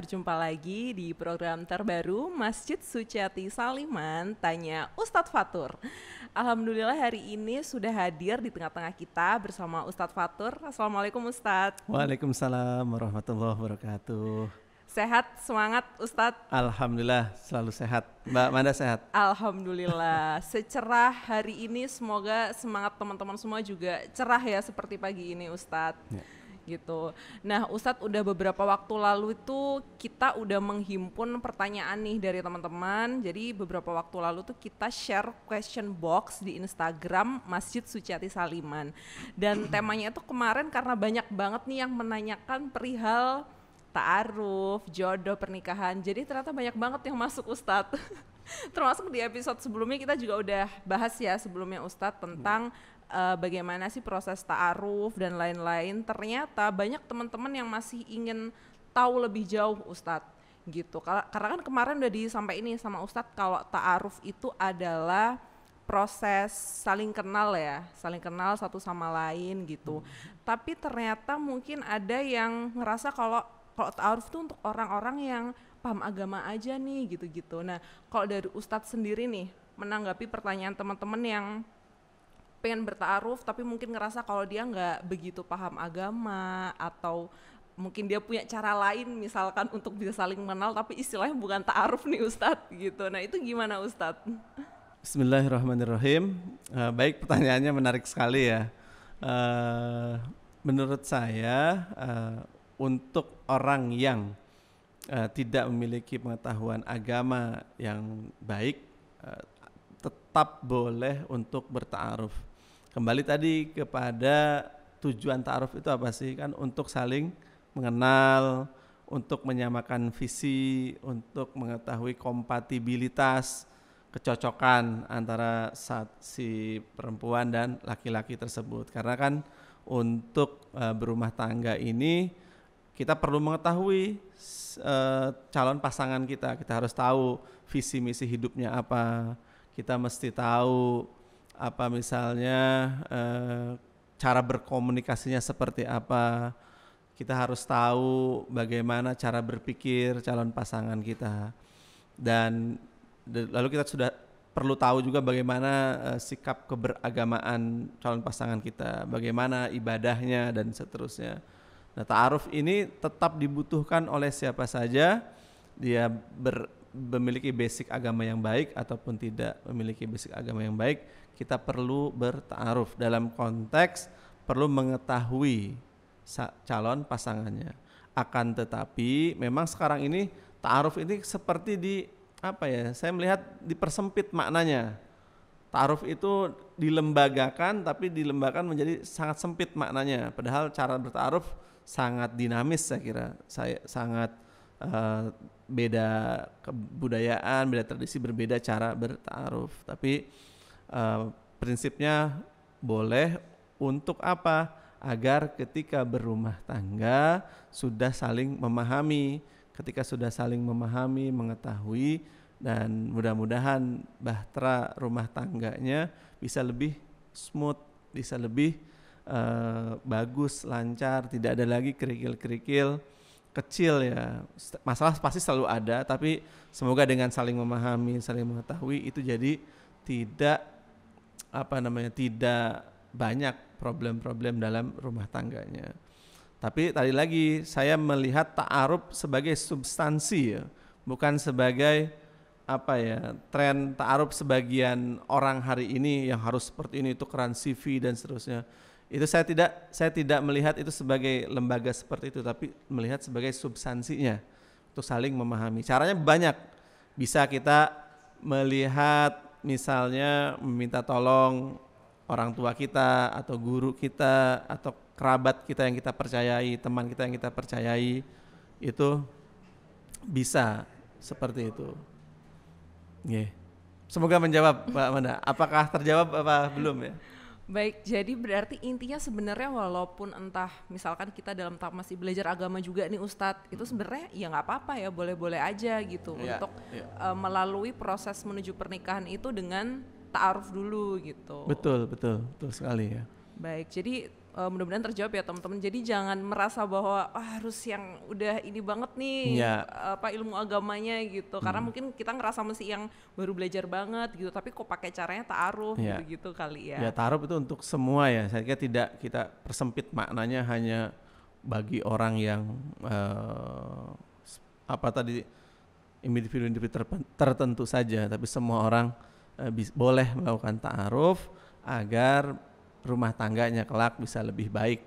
berjumpa lagi di program terbaru Masjid Suciati Saliman Tanya Ustadz Fatur. Alhamdulillah hari ini sudah hadir di tengah-tengah kita bersama Ustadz Fatur. Assalamualaikum Ustadz. Waalaikumsalam warahmatullahi wabarakatuh. Sehat, semangat Ustadz? Alhamdulillah selalu sehat. Mbak Manda sehat? Alhamdulillah. Secerah hari ini, semoga semangat teman-teman semua juga cerah ya seperti pagi ini Ustadz. Ya. Gitu. Nah Ustadz, udah beberapa waktu lalu itu kita udah menghimpun pertanyaan nih dari teman-teman. Jadi beberapa waktu lalu tuh kita share question box di Instagram Masjid Suciati Saliman. Dan temanya itu kemarin karena banyak banget nih yang menanyakan perihal ta'aruf, jodoh, pernikahan. Jadi ternyata banyak banget yang masuk Ustadz. Termasuk di episode sebelumnya kita juga udah bahas ya sebelumnya Ustadz tentang bagaimana sih proses ta'aruf dan lain-lain. Ternyata banyak teman-teman yang masih ingin tahu lebih jauh Ustadz gitu. Karena kan kemarin udah disampaikan sama Ustadz kalau ta'aruf itu adalah proses saling kenal ya, saling kenal satu sama lain gitu. Tapi ternyata mungkin ada yang ngerasa kalau ta'aruf itu untuk orang-orang yang paham agama aja nih gitu-gitu. Nah kalau dari Ustadz sendiri nih menanggapi pertanyaan teman-teman yang pengen berta'aruf tapi mungkin ngerasa kalau dia nggak begitu paham agama atau mungkin dia punya cara lain misalkan untuk bisa saling mengenal tapi istilahnya bukan ta'aruf nih Ustadz gitu. Nah itu gimana Ustadz? Bismillahirrahmanirrahim. Baik, pertanyaannya menarik sekali ya. Menurut saya untuk orang yang tidak memiliki pengetahuan agama yang baik tetap boleh untuk berta'aruf. Kembali tadi kepada tujuan ta'aruf itu apa sih? Kan untuk saling mengenal, untuk menyamakan visi, untuk mengetahui kompatibilitas, kecocokan antara si perempuan dan laki-laki tersebut. Karena kan untuk berumah tangga ini kita perlu mengetahui calon pasangan kita. Kita harus tahu visi misi hidupnya apa. Kita mesti tahu apa misalnya cara berkomunikasinya seperti apa. Kita harus tahu bagaimana cara berpikir calon pasangan kita. Dan lalu kita sudah perlu tahu juga bagaimana sikap keberagamaan calon pasangan kita, bagaimana ibadahnya dan seterusnya. Nah, ta'aruf ini tetap dibutuhkan oleh siapa saja, dia memiliki basic agama yang baik ataupun tidak memiliki basic agama yang baik, kita perlu berta'aruf dalam konteks perlu mengetahui calon pasangannya. Akan tetapi memang sekarang ini ta'aruf ini seperti saya melihat dipersempit maknanya. Ta'aruf itu dilembagakan tapi dilembagakan menjadi sangat sempit maknanya. Padahal cara berta'aruf sangat dinamis, saya kira. Sangat beda kebudayaan, beda tradisi, berbeda cara berta'aruf. Tapi prinsipnya boleh untuk apa? Agar ketika berumah tangga sudah saling memahami. Ketika sudah saling memahami, mengetahui, dan mudah-mudahan bahtera rumah tangganya bisa lebih smooth, bisa lebih bagus, lancar, tidak ada lagi kerikil-kerikil kecil ya. Masalah pasti selalu ada, tapi semoga dengan saling memahami, saling mengetahui itu jadi tidak banyak problem-problem dalam rumah tangganya. Tapi tadi lagi saya melihat ta'aruf sebagai substansi ya, bukan sebagai tren ta'aruf sebagian orang hari ini yang harus seperti ini, tukeran CV dan seterusnya. Itu saya tidak melihat itu sebagai lembaga seperti itu, tapi melihat sebagai substansinya untuk saling memahami. Caranya banyak. Bisa kita melihat misalnya meminta tolong orang tua kita atau guru kita atau kerabat kita yang kita percayai, teman kita yang kita percayai, itu bisa seperti itu. Yeah. Semoga menjawab Mbak Manda. Apakah terjawab apa belum ya? Baik, jadi berarti intinya sebenarnya walaupun entah misalkan kita dalam tahap masih belajar agama juga nih Ustadz, itu sebenarnya ya nggak apa-apa ya, boleh-boleh aja gitu untuk melalui proses menuju pernikahan itu dengan ta'aruf dulu gitu. Betul sekali ya. Baik, jadi mudah-mudahan terjawab ya teman-teman. Jadi jangan merasa bahwa harus yang udah ini banget nih ilmu agamanya gitu. Karena mungkin kita ngerasa mesti yang baru belajar banget gitu, tapi kok pakai caranya ta'aruf gitu kali ya. Ya, ta'aruf itu untuk semua ya. Saya kira tidak kita persempit maknanya hanya bagi orang yang individu-individu tertentu saja, tapi semua orang boleh melakukan ta'aruf agar rumah tangganya kelak bisa lebih baik,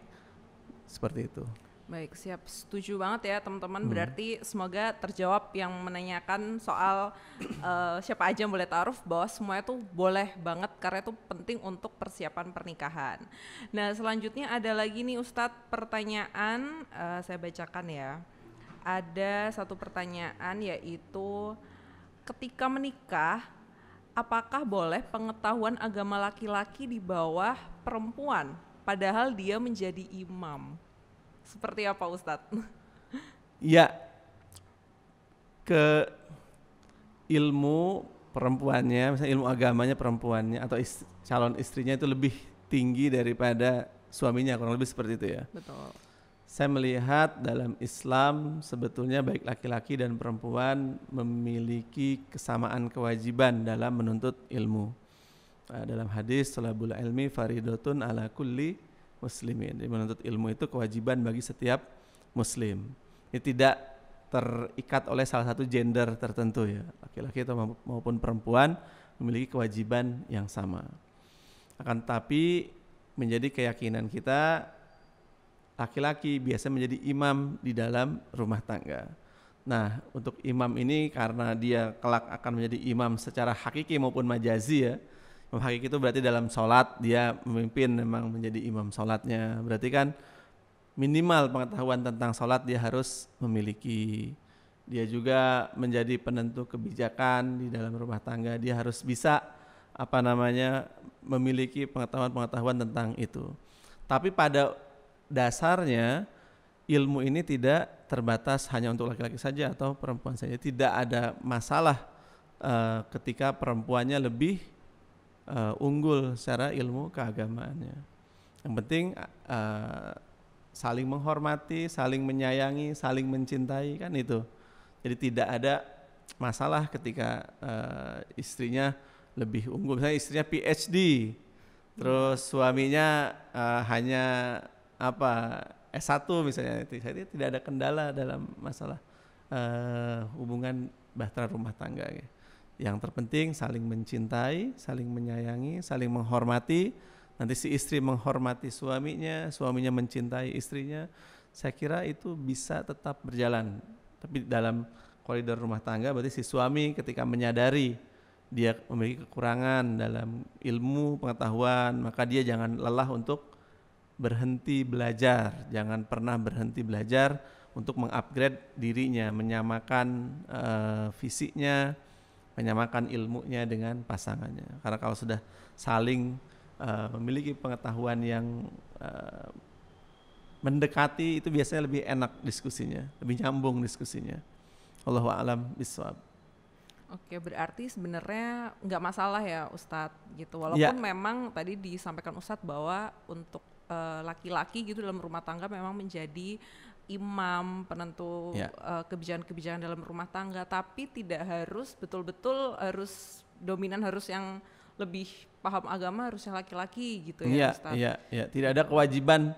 seperti itu. Baik, siap, setuju banget ya teman-teman. Berarti semoga terjawab yang menanyakan soal siapa aja yang boleh ta'aruf, bahwa semuanya tuh boleh banget karena itu penting untuk persiapan pernikahan. Nah selanjutnya ada lagi nih Ustadz pertanyaan, saya bacakan ya. Ada satu pertanyaan yaitu ketika menikah apakah boleh pengetahuan agama laki-laki di bawah perempuan padahal dia menjadi imam? Seperti apa Ustadz? Ya, ke ilmu perempuannya, misalnya ilmu agamanya perempuannya atau calon istrinya itu lebih tinggi daripada suaminya, kurang lebih seperti itu ya. Betul. Saya melihat dalam Islam sebetulnya baik laki-laki dan perempuan memiliki kesamaan kewajiban dalam menuntut ilmu. Dalam hadis thalabul ilmi faridotun ala kulli muslimin. Jadi menuntut ilmu itu kewajiban bagi setiap muslim. Ini tidak terikat oleh salah satu gender tertentu ya. Laki-laki atau maupun perempuan memiliki kewajiban yang sama. Akan tetapi menjadi keyakinan kita laki-laki biasa menjadi imam di dalam rumah tangga. Nah, untuk imam ini karena dia kelak akan menjadi imam secara hakiki maupun majazi ya. Imam hakiki itu berarti dalam sholat dia memimpin, memang menjadi imam sholatnya. Berarti kan minimal pengetahuan tentang sholat dia harus memiliki. Dia juga menjadi penentu kebijakan di dalam rumah tangga. Dia harus bisa memiliki pengetahuan tentang itu. Tapi pada dasarnya ilmu ini tidak terbatas hanya untuk laki-laki saja atau perempuan saja. Tidak ada masalah ketika perempuannya lebih unggul secara ilmu keagamaannya. Yang penting saling menghormati, saling menyayangi, saling mencintai, kan itu. Jadi tidak ada masalah ketika istrinya lebih unggul. Misalnya istrinya PhD, terus suaminya hanya S1 misalnya, itu tidak ada kendala dalam masalah hubungan bahtera rumah tangga. Yang terpenting saling mencintai, saling menyayangi, saling menghormati. Nanti si istri menghormati suaminya, suaminya mencintai istrinya. Saya kira itu bisa tetap berjalan. Tapi dalam koridor rumah tangga berarti si suami ketika menyadari dia memiliki kekurangan dalam ilmu pengetahuan, maka dia jangan lelah untuk berhenti belajar, jangan pernah berhenti belajar untuk mengupgrade dirinya, menyamakan fisiknya, menyamakan ilmunya dengan pasangannya. Karena kalau sudah saling memiliki pengetahuan yang mendekati, itu biasanya lebih enak diskusinya, lebih nyambung diskusinya. Allahu a'lam bishawab. Oke, berarti sebenarnya nggak masalah ya Ustadz gitu. Walaupun memang tadi disampaikan Ustadz bahwa untuk laki-laki gitu dalam rumah tangga memang menjadi imam penentu kebijakan-kebijakan dalam rumah tangga, tapi tidak harus betul-betul harus dominan, harus yang lebih paham agama harusnya laki-laki gitu ya Ustadz. Iya, tidak ada kewajiban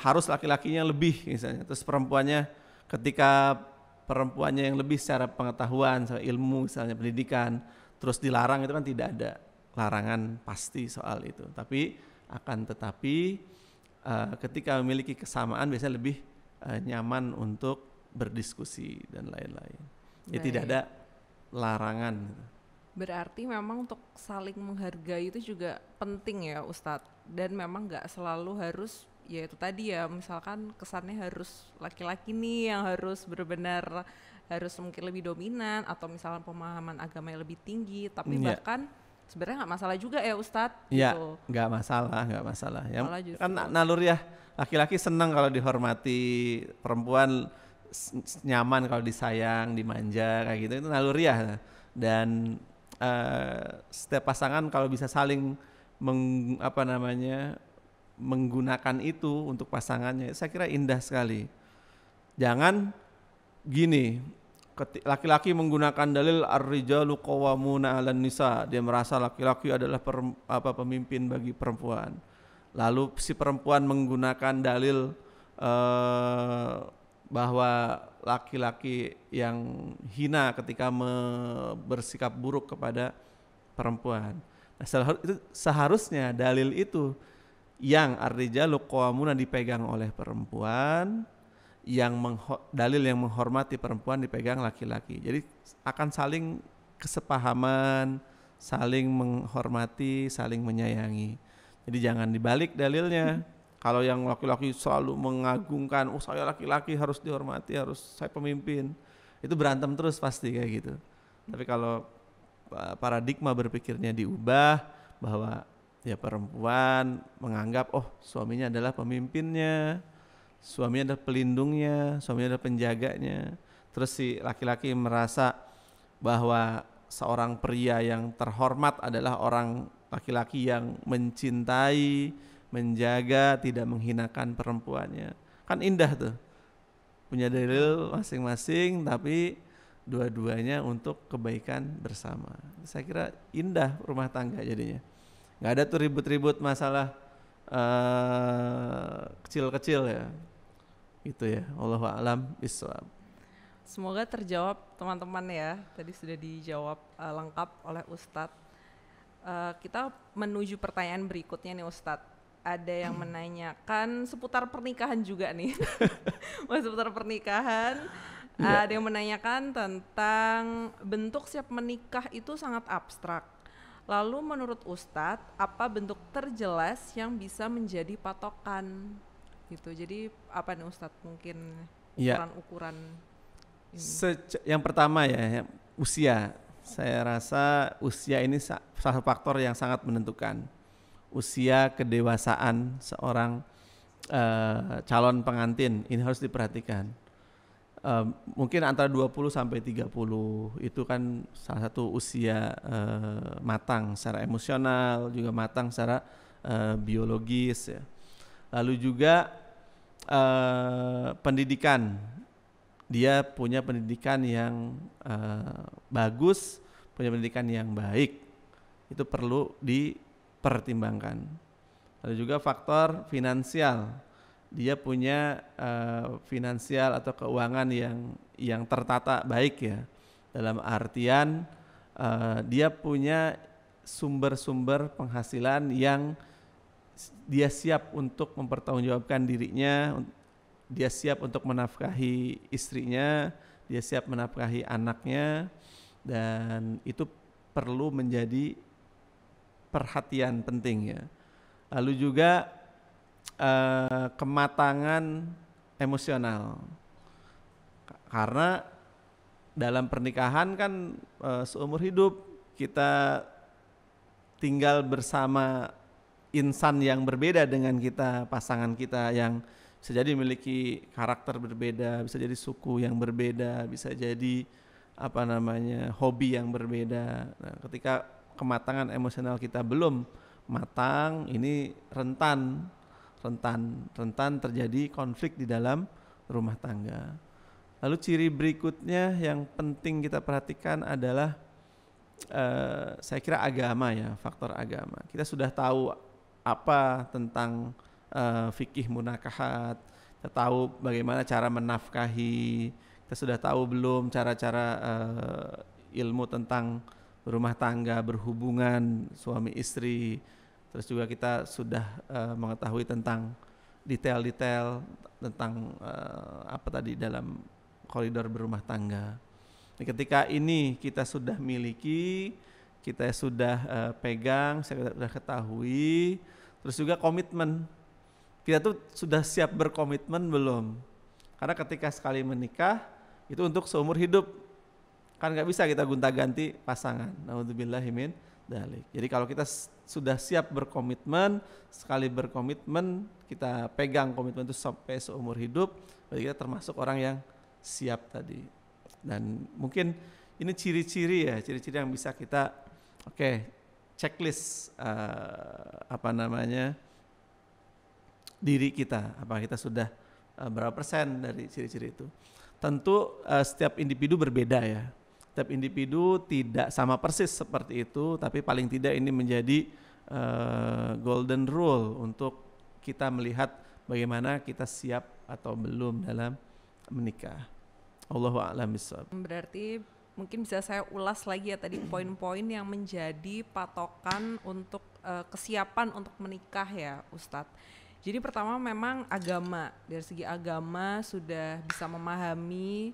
harus laki-lakinya lebih misalnya, terus perempuannya ketika perempuannya yang lebih secara pengetahuan, secara ilmu misalnya pendidikan, terus dilarang, itu kan tidak ada larangan pasti soal itu. Tapi akan tetapi ketika memiliki kesamaan biasanya lebih nyaman untuk berdiskusi dan lain-lain. Ya, tidak ada larangan. Berarti memang untuk saling menghargai itu juga penting ya Ustadz. Dan memang nggak selalu harus, ya itu tadi ya, misalkan kesannya harus laki-laki nih yang harus benar-benar harus mungkin lebih dominan, atau misalkan pemahaman agama yang lebih tinggi. Tapi bahkan sebenarnya nggak masalah juga ya Ustadz. Iya, gitu. nggak masalah. Yang kan naluriah laki-laki senang kalau dihormati, perempuan nyaman kalau disayang, dimanja kayak gitu, itu naluriah. Dan setiap pasangan kalau bisa saling menggunakan itu untuk pasangannya, saya kira indah sekali. Jangan gini, laki-laki menggunakan dalil ar-rijalu qawwamuna 'alan nisa, dia merasa laki-laki adalah pemimpin bagi perempuan. Lalu si perempuan menggunakan dalil bahwa laki-laki yang hina ketika bersikap buruk kepada perempuan. Nah, itu seharusnya dalil itu yang ar-rijalu qawwamuna dipegang oleh perempuan, yang dalil yang menghormati perempuan dipegang laki-laki. Jadi akan saling kesepahaman, saling menghormati, saling menyayangi. Jadi jangan dibalik dalilnya. Kalau yang laki-laki selalu mengagungkan, oh saya laki-laki harus dihormati, harus saya pemimpin, itu berantem terus pasti kayak gitu. Tapi kalau paradigma berpikirnya diubah, bahwa ya perempuan menganggap oh suaminya adalah pemimpinnya, suaminya adalah pelindungnya, suaminya adalah penjaganya. Terus si laki-laki merasa bahwa seorang pria yang terhormat adalah orang laki-laki yang mencintai, menjaga, tidak menghinakan perempuannya. Kan indah tuh. Punya dalil masing-masing tapi dua-duanya untuk kebaikan bersama. Saya kira indah rumah tangga jadinya. Gak ada tuh ribut-ribut masalah kecil-kecil ya. Gitu ya. Wallahu a'lam bishawab. Semoga terjawab teman-teman ya. Tadi sudah dijawab lengkap oleh Ustadz. Kita menuju pertanyaan berikutnya nih Ustadz. Ada yang menanyakan seputar pernikahan juga nih. Seputar pernikahan. Ada yang menanyakan tentang bentuk siap menikah itu sangat abstrak. Lalu menurut Ustadz, apa bentuk terjelas yang bisa menjadi patokan? Gitu. Jadi apa nih Ustadz mungkin ukuran-ukuran ini? Yang pertama ya, usia. Saya rasa usia ini salah satu faktor yang sangat menentukan. Usia kedewasaan seorang calon pengantin ini harus diperhatikan. Mungkin antara 20 sampai 30 itu kan salah satu usia matang secara emosional, juga matang secara biologis ya. Lalu juga pendidikan, dia punya pendidikan yang bagus, punya pendidikan yang baik, itu perlu dipertimbangkan. Lalu juga faktor finansial, dia punya finansial atau keuangan yang tertata baik ya, dalam artian dia punya sumber-sumber penghasilan yang dia siap untuk mempertanggungjawabkan dirinya, dia siap untuk menafkahi istrinya, dia siap menafkahi anaknya, dan itu perlu menjadi perhatian penting ya. Lalu juga kematangan emosional, karena dalam pernikahan kan seumur hidup kita tinggal bersama insan yang berbeda dengan kita, pasangan kita yang bisa jadi memiliki karakter berbeda, bisa jadi suku yang berbeda, bisa jadi hobi yang berbeda. Nah, ketika kematangan emosional kita belum matang, ini rentan terjadi konflik di dalam rumah tangga. Lalu ciri berikutnya yang penting kita perhatikan adalah saya kira agama ya, faktor agama. Kita sudah tahu apa tentang fikih munakahat, kita tahu bagaimana cara menafkahi, kita sudah tahu belum cara-cara ilmu tentang rumah tangga, berhubungan suami istri. Terus juga kita sudah mengetahui tentang detail-detail tentang dalam koridor berumah tangga. Jadi ketika ini kita sudah miliki, kita sudah pegang, saya sudah ketahui, terus juga komitmen. Kita tuh sudah siap berkomitmen belum? Karena ketika sekali menikah itu untuk seumur hidup. Kan nggak bisa kita gonta-ganti pasangan. Naudzubillahi min dzalik. Jadi kalau kita sudah siap berkomitmen, sekali berkomitmen kita pegang komitmen itu sampai seumur hidup, berarti kita termasuk orang yang siap tadi. Dan mungkin ini ciri-ciri yang bisa kita checklist diri kita, apakah kita sudah berapa persen dari ciri-ciri itu. Tentu setiap individu berbeda ya. Setiap individu tidak sama persis seperti itu, tapi paling tidak ini menjadi golden rule untuk kita melihat bagaimana kita siap atau belum dalam menikah. Allahu a'lam bishawab. Berarti mungkin bisa saya ulas lagi ya tadi poin-poin yang menjadi patokan untuk kesiapan untuk menikah ya Ustadz. Jadi pertama memang agama, dari segi agama sudah bisa memahami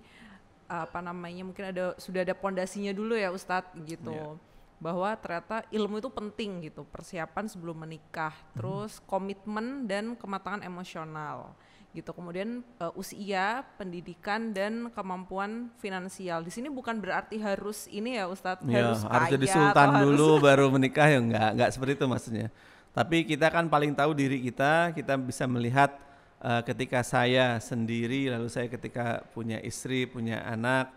mungkin sudah ada pondasinya dulu ya Ustadz gitu. Yeah. Bahwa ternyata ilmu itu penting gitu, persiapan sebelum menikah, terus komitmen dan kematangan emosional gitu. Kemudian usia, pendidikan dan kemampuan finansial. Di sini bukan berarti harus ini ya Ustadz, ya, harus kaya jadi sultan dulu baru menikah ya, enggak seperti itu maksudnya. Tapi kita kan paling tahu diri kita bisa melihat ketika saya sendiri, lalu saya ketika punya istri, punya anak,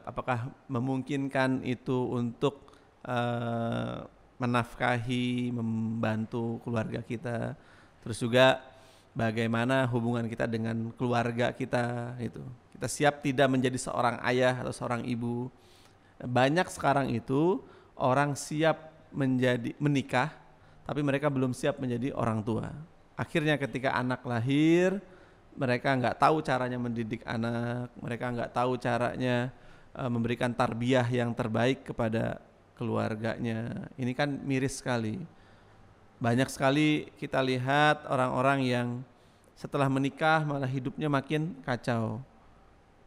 apakah memungkinkan itu untuk menafkahi, membantu keluarga kita, terus juga bagaimana hubungan kita dengan keluarga kita itu. Kita siap tidak menjadi seorang ayah atau seorang ibu. Banyak sekarang itu orang siap menikah, tapi mereka belum siap menjadi orang tua. Akhirnya ketika anak lahir, mereka nggak tahu caranya mendidik anak, mereka nggak tahu caranya memberikan tarbiyah yang terbaik kepada keluarganya. Ini kan miris sekali. Banyak sekali kita lihat orang-orang yang setelah menikah malah hidupnya makin kacau.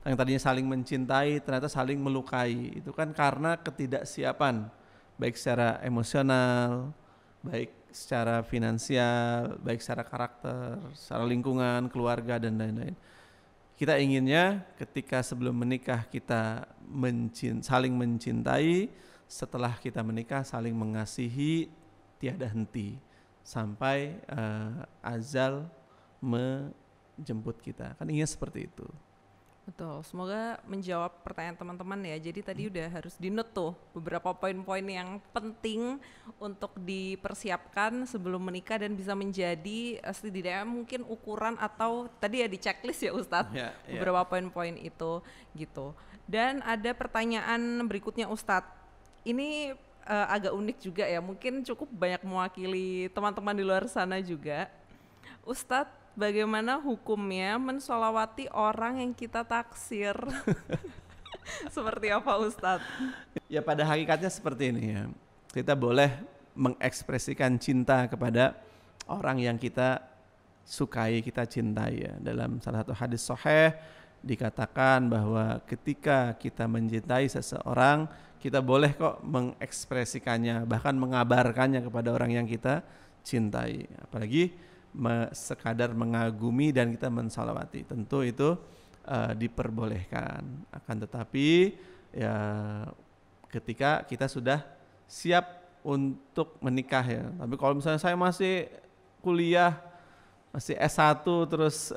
Yang tadinya saling mencintai ternyata saling melukai. Itu kan karena ketidaksiapan, baik secara emosional, baik secara finansial, baik secara karakter, secara lingkungan, keluarga dan lain-lain. Kita inginnya ketika sebelum menikah kita saling mencintai, setelah kita menikah saling mengasihi tiada henti sampai azal menjemput kita. Kan ingin seperti itu. Betul, semoga menjawab pertanyaan teman-teman ya. Jadi tadi udah harus di-note tuh beberapa poin-poin yang penting untuk dipersiapkan sebelum menikah dan bisa menjadi setidaknya mungkin ukuran atau tadi ya di checklist ya Ustadz, beberapa poin-poin itu gitu. Dan ada pertanyaan berikutnya Ustadz, ini agak unik juga ya, mungkin cukup banyak mewakili teman-teman di luar sana juga. Ustadz, bagaimana hukumnya mensolawati orang yang kita taksir? Seperti apa Ustadz? Ya pada hakikatnya seperti ini ya. Kita boleh mengekspresikan cinta kepada orang yang kita sukai, kita cintai ya. Dalam salah satu hadis sahih dikatakan bahwa ketika kita mencintai seseorang, kita boleh kok mengekspresikannya, bahkan mengabarkannya kepada orang yang kita cintai. Apalagi sekadar mengagumi dan kita mensalawati, tentu itu diperbolehkan. Akan tetapi ya ketika kita sudah siap untuk menikah ya. Tapi kalau misalnya saya masih kuliah, masih S1 terus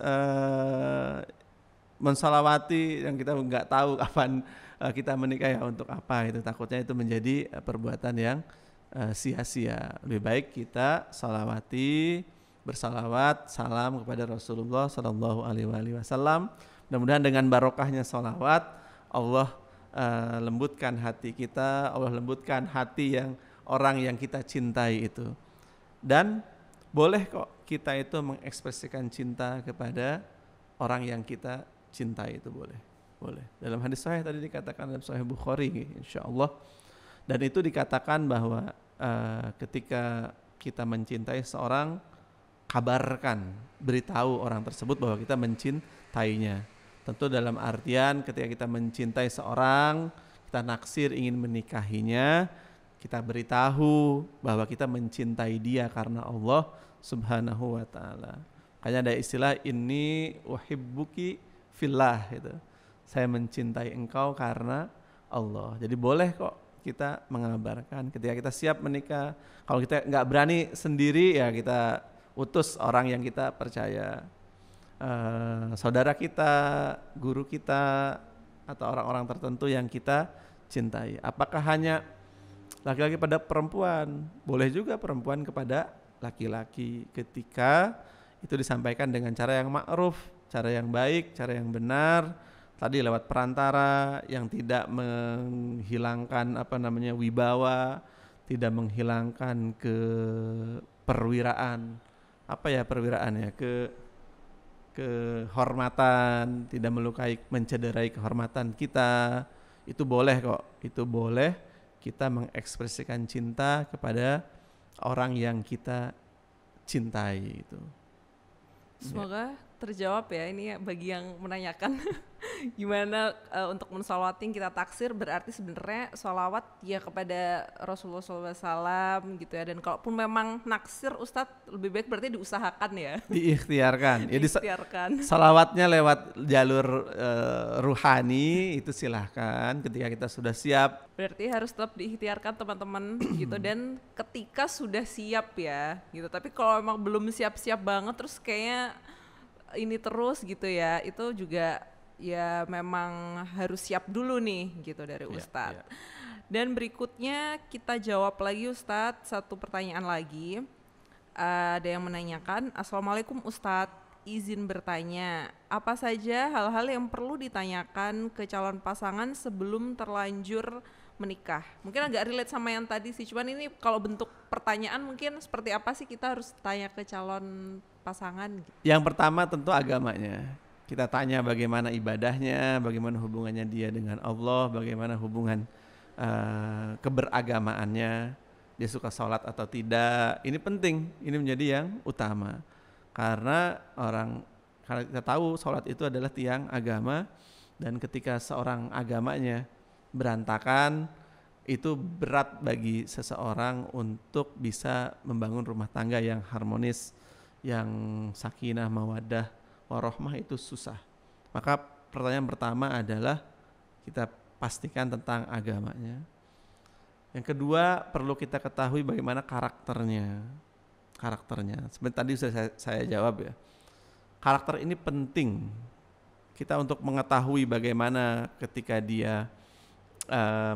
mensalawati yang kita nggak tahu kapan kita menikah ya, untuk apa itu, takutnya itu menjadi perbuatan yang sia-sia. Lebih baik kita salawati, bersalawat, salam kepada Rasulullah Sallallahu Alaihi Wasallam. Mudah-mudahan dengan barokahnya salawat, Allah lembutkan hati kita, Allah lembutkan hati yang orang yang kita cintai itu. Dan boleh kok kita itu mengekspresikan cinta kepada orang yang kita cintai, itu boleh. Dalam hadis sahih tadi dikatakan dalam Sahih Bukhari, insyaallah. Dan itu dikatakan bahwa ketika kita mencintai seorang, kabarkan, beritahu orang tersebut bahwa kita mencintainya. Tentu dalam artian ketika kita mencintai seorang, kita naksir ingin menikahinya, kita beritahu bahwa kita mencintai dia karena Allah Subhanahu wa ta'ala. Makanya ada istilah inni uhibbuki fillah itu. Saya mencintai engkau karena Allah. Jadi boleh kok kita mengabarkan ketika kita siap menikah. Kalau kita nggak berani sendiri ya kita utus orang yang kita percaya, saudara kita, guru kita, atau orang-orang tertentu yang kita cintai. Apakah hanya laki-laki pada perempuan? Boleh juga perempuan kepada laki-laki ketika itu disampaikan dengan cara yang ma'ruf, cara yang baik, cara yang benar, tadi lewat perantara yang tidak menghilangkan wibawa, tidak menghilangkan perwiraan, perwiraannya, kehormatan, tidak mencederai kehormatan kita. Itu boleh kok, itu boleh kita mengekspresikan cinta kepada orang yang kita cintai itu. Semoga terjawab ya, ini bagi yang menanyakan gimana untuk mensholawati kita taksir, berarti sebenarnya sholawat ya kepada Rasulullah SAW gitu ya, dan kalaupun memang naksir Ustadz lebih baik berarti diusahakan ya. Diikhtiarkan. Diikhtiarkan. Sholawatnya lewat jalur ruhani itu silahkan ketika kita sudah siap. Berarti harus tetap diikhtiarkan teman-teman gitu, dan ketika sudah siap ya gitu. Tapi kalau memang belum siap-siap banget terus kayaknya ini terus gitu ya, itu juga ya memang harus siap dulu nih gitu dari Ustadz. Dan berikutnya kita jawab lagi Ustadz, satu pertanyaan lagi. Ada yang menanyakan, Assalamualaikum Ustadz, izin bertanya, apa saja hal-hal yang perlu ditanyakan ke calon pasangan sebelum terlanjur menikah? Mungkin agak relate sama yang tadi sih, cuman ini kalau bentuk pertanyaan mungkin seperti apa sih kita harus tanya ke calon pasangan gitu. Yang pertama tentu agamanya. Kita tanya bagaimana ibadahnya, bagaimana hubungannya dia dengan Allah, bagaimana hubungan keberagamaannya, dia suka sholat atau tidak. Ini penting, ini menjadi yang utama. Karena kita tahu sholat itu adalah tiang agama, dan ketika seorang agamanya berantakan, itu berat bagi seseorang untuk bisa membangun rumah tangga yang harmonis, yang sakinah, mawaddah, warohmah, itu susah. Maka pertanyaan pertama adalah kita pastikan tentang agamanya. Yang kedua, perlu kita ketahui bagaimana karakternya. Seperti tadi sudah saya jawab ya. Karakter ini penting kita untuk mengetahui bagaimana ketika dia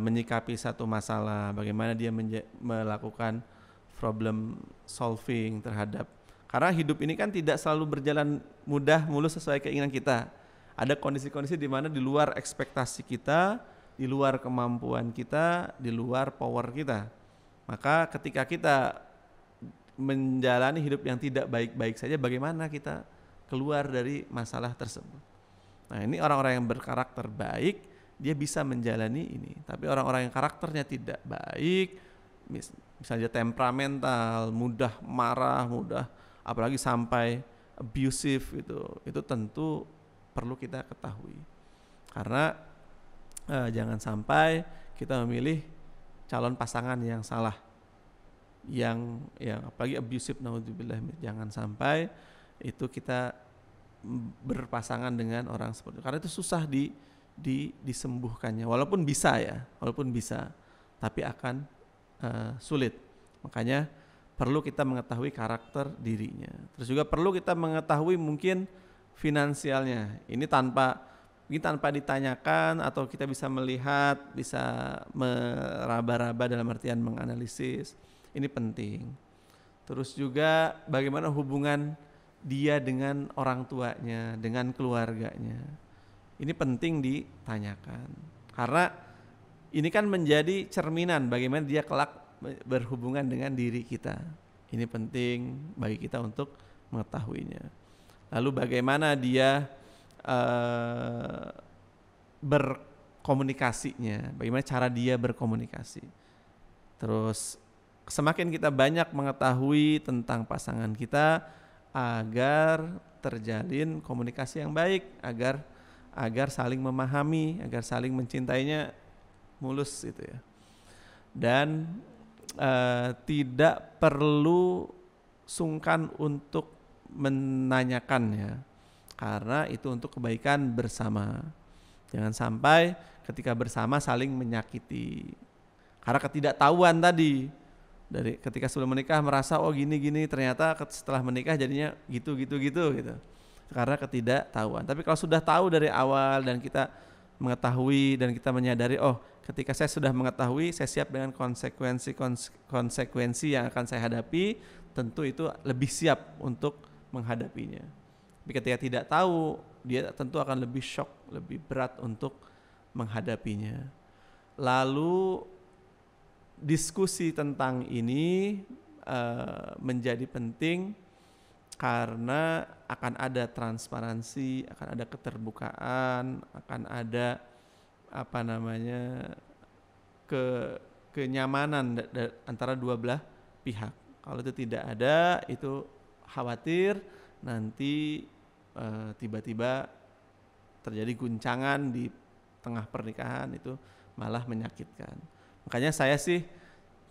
menyikapi satu masalah, bagaimana dia melakukan problem solving terhadap. Karena hidup ini kan tidak selalu berjalan mudah mulus sesuai keinginan kita. Ada kondisi-kondisi di mana di luar ekspektasi kita, di luar kemampuan kita, di luar power kita. Maka ketika kita menjalani hidup yang tidak baik-baik saja, bagaimana kita keluar dari masalah tersebut. Nah, ini orang-orang yang berkarakter baik, dia bisa menjalani ini. Tapi orang-orang yang karakternya tidak baik, misalnya temperamental, mudah marah, apalagi sampai abusive, itu tentu perlu kita ketahui. Karena jangan sampai kita memilih calon pasangan yang salah, yang apalagi abusive, naudzubillah, jangan sampai itu kita berpasangan dengan orang seperti itu. Karena itu susah disembuhkannya, walaupun bisa, tapi akan sulit. Makanya perlu kita mengetahui karakter dirinya. Terus juga perlu kita mengetahui mungkin finansialnya. Ini tanpa ditanyakan, atau kita bisa melihat, bisa meraba-raba dalam artian menganalisis. Ini penting. Terus juga bagaimana hubungan dia dengan orang tuanya, dengan keluarganya. Ini penting ditanyakan. Karena ini kan menjadi cerminan bagaimana dia kelak berhubungan dengan diri kita. Ini penting bagi kita untuk mengetahuinya. Lalu bagaimana dia berkomunikasinya, bagaimana cara dia berkomunikasi. Terus semakin kita banyak mengetahui tentang pasangan kita, agar terjalin komunikasi yang baik, agar saling memahami, agar saling mencintainya mulus gitu ya. Dan tidak perlu sungkan untuk menanyakan ya, karena itu untuk kebaikan bersama. Jangan sampai ketika bersama saling menyakiti. Karena ketidaktahuan tadi, dari ketika sebelum menikah merasa gini, ternyata setelah menikah jadinya gitu. Karena ketidaktahuan. Tapi kalau sudah tahu dari awal dan kita mengetahui dan kita menyadari, ketika saya sudah mengetahui, saya siap dengan konsekuensi yang akan saya hadapi, tentu itu lebih siap untuk menghadapinya. Tapi ketika tidak tahu, dia tentu akan lebih shock, lebih berat untuk menghadapinya. Lalu diskusi tentang ini menjadi penting karena akan ada transparansi, akan ada keterbukaan, akan ada kenyamanan antara dua belah pihak. Kalau itu tidak ada, itu khawatir nanti tiba-tiba terjadi guncangan di tengah pernikahan, itu malah menyakitkan. Makanya saya sih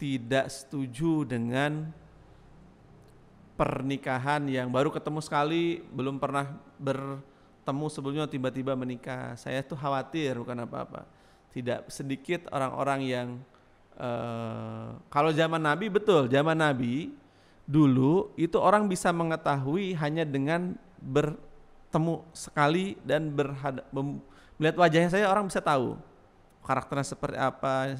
tidak setuju dengan pernikahan yang baru ketemu sekali, belum pernah bertemu sebelumnya tiba-tiba menikah. Saya tuh khawatir, bukan apa-apa. Tidak sedikit orang-orang yang kalau zaman Nabi, betul, zaman Nabi dulu itu orang bisa mengetahui hanya dengan bertemu sekali dan melihat wajahnya saya, orang bisa tahu karakternya seperti apa.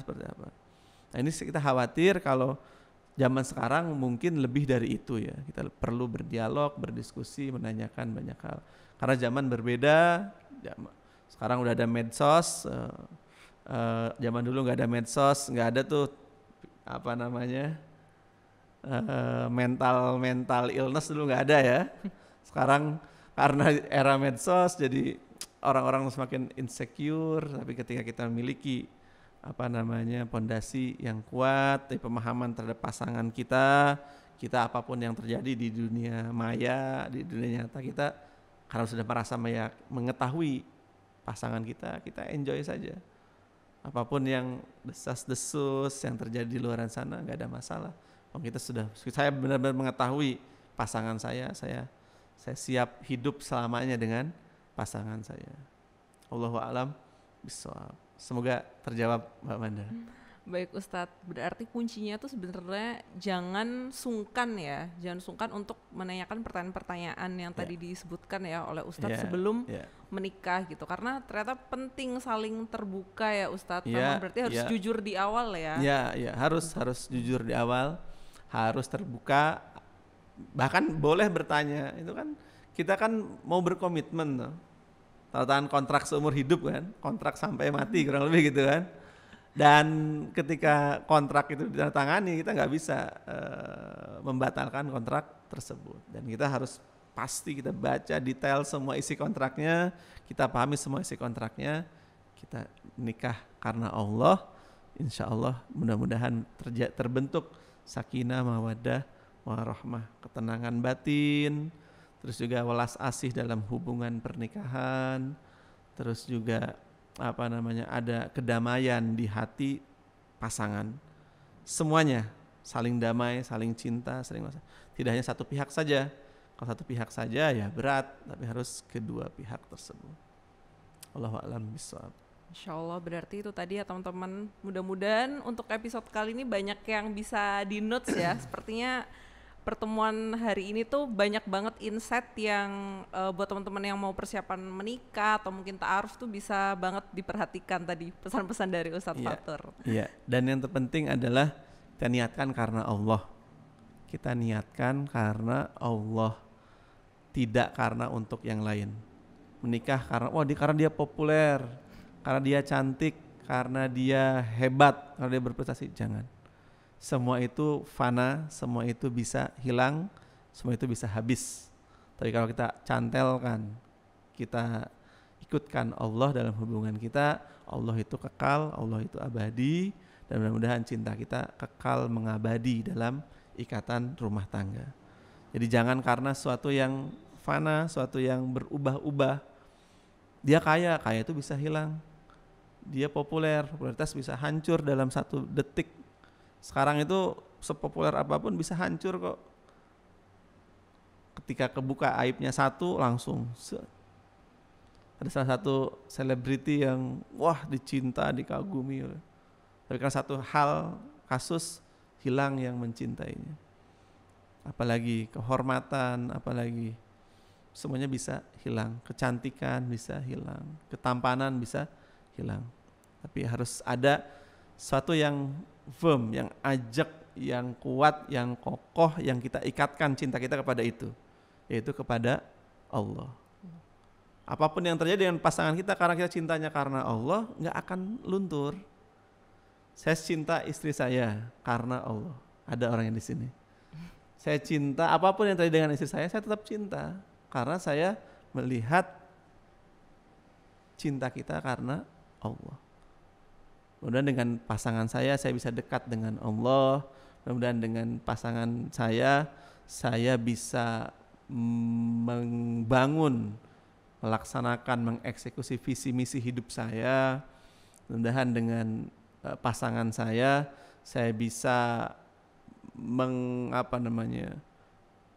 Nah ini kita khawatir kalau zaman sekarang mungkin lebih dari itu ya. Kita perlu berdialog, berdiskusi, menanyakan banyak hal. Karena zaman berbeda, sekarang udah ada medsos. Zaman dulu nggak ada medsos, nggak ada tuh mental illness dulu nggak ada ya. Sekarang karena era medsos jadi orang-orang semakin insecure. Tapi ketika kita memiliki pondasi yang kuat, pemahaman terhadap pasangan kita apapun yang terjadi di dunia maya, di dunia nyata, kita karena sudah merasa mengetahui pasangan kita enjoy saja. Apapun yang desas-desus yang terjadi di luar sana nggak ada masalah. Saya benar-benar mengetahui pasangan saya siap hidup selamanya dengan pasangan saya. Allahu a'lam bishawab. Semoga terjawab Mbak Manda. Baik Ustadz, berarti kuncinya tuh sebenarnya jangan sungkan untuk menanyakan pertanyaan-pertanyaan yang tadi disebutkan ya oleh Ustadz sebelum menikah gitu. Karena ternyata penting saling terbuka ya Ustadz. Berarti harus jujur di awal ya. Harus jujur di awal, harus terbuka. Bahkan boleh bertanya, itu kan kita kan mau berkomitmen tuh. Tanda kontrak seumur hidup kan, kontrak sampai mati kurang lebih gitu kan. Dan ketika kontrak itu ditandatangani, kita nggak bisa membatalkan kontrak tersebut. Dan kita harus pasti kita baca detail semua isi kontraknya, kita pahami semua isi kontraknya, kita nikah karena Allah. Insya Allah mudah-mudahan terbentuk sakinah, mawaddah, warahmah, ketenangan batin, terus juga welas asih dalam hubungan pernikahan, terus juga ada kedamaian di hati pasangan. Semuanya saling damai, saling cinta, tidak hanya satu pihak saja. Kalau satu pihak saja ya berat, tapi harus kedua pihak tersebut. Allahu a'lam bishawab. Insyaallah, berarti itu tadi ya teman-teman. Mudah-mudahan untuk episode kali ini banyak yang bisa di notes ya. Sepertinya pertemuan hari ini tuh banyak banget insight yang buat teman-teman yang mau persiapan menikah atau mungkin ta'aruf tuh bisa banget diperhatikan tadi pesan-pesan dari Ustadz Fatur. Iya, dan yang terpenting adalah kita niatkan karena Allah. Kita niatkan karena Allah, tidak karena untuk yang lain. Menikah karena dia populer, karena dia cantik, karena dia hebat, karena dia berprestasi, jangan. Semua itu fana, semua itu bisa hilang, semua itu bisa habis. Tapi kalau kita cantelkan, kita ikutkan Allah dalam hubungan kita, Allah itu kekal, Allah itu abadi, dan mudah-mudahan cinta kita kekal mengabadi dalam ikatan rumah tangga. Jadi jangan karena sesuatu yang fana, sesuatu yang berubah-ubah. Dia kaya itu bisa hilang. Dia popularitas bisa hancur dalam 1 detik. Sekarang itu sepopuler apapun bisa hancur kok. Ketika kebuka aibnya satu langsung. Ada salah satu selebriti yang dicinta, dikagumi. Tapi karena satu kasus hilang yang mencintainya. Apalagi kehormatan, apalagi semuanya bisa hilang. Kecantikan bisa hilang, ketampanan bisa hilang. Tapi harus ada sesuatu yang firm, yang ajak, yang kuat, yang kokoh, yang kita ikatkan cinta kita kepada itu. yaitu kepada Allah. Apapun yang terjadi dengan pasangan kita, karena kita cintanya karena Allah, nggak akan luntur. Saya cinta istri saya karena Allah. Ada orang yang di sini. Saya cinta, apapun yang terjadi dengan istri saya tetap cinta. Karena saya melihat cinta kita karena Allah. Mudah-mudahan dengan pasangan saya bisa dekat dengan Allah. Mudah-mudahan dengan pasangan saya bisa membangun, melaksanakan, mengeksekusi visi misi hidup saya. Mudah-mudahan dengan pasangan saya bisa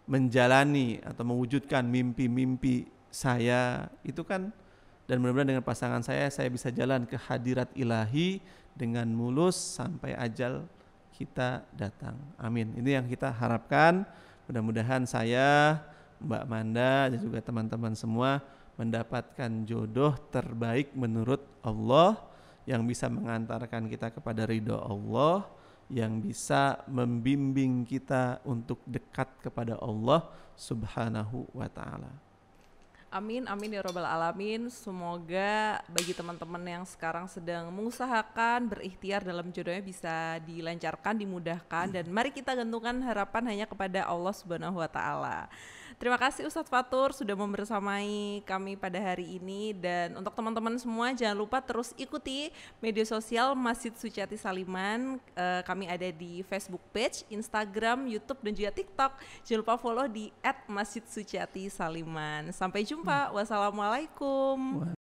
menjalani atau mewujudkan mimpi-mimpi saya itu kan, dan mudah-mudahan dengan pasangan saya bisa jalan ke hadirat ilahi dengan mulus sampai ajal kita datang. Amin. Ini yang kita harapkan. Mudah-mudahan saya, Mbak Manda dan juga teman-teman semua mendapatkan jodoh terbaik menurut Allah, yang bisa mengantarkan kita kepada ridho Allah, yang bisa membimbing kita untuk dekat kepada Allah Subhanahu wa ta'ala. Amin, amin ya robbal alamin. Semoga bagi teman-teman yang sekarang sedang mengusahakan berikhtiar dalam jodohnya bisa dilancarkan, dimudahkan, dan mari kita gantungkan harapan hanya kepada Allah Subhanahu wa ta'ala. Terima kasih Ustadz Fatur sudah membersamai kami pada hari ini, dan untuk teman-teman semua jangan lupa terus ikuti media sosial Masjid Suciati Saliman. Kami ada di Facebook page, Instagram, YouTube, dan juga TikTok. Jangan lupa follow di @masjidsuciatisaliman. Sampai jumpa. Wassalamualaikum.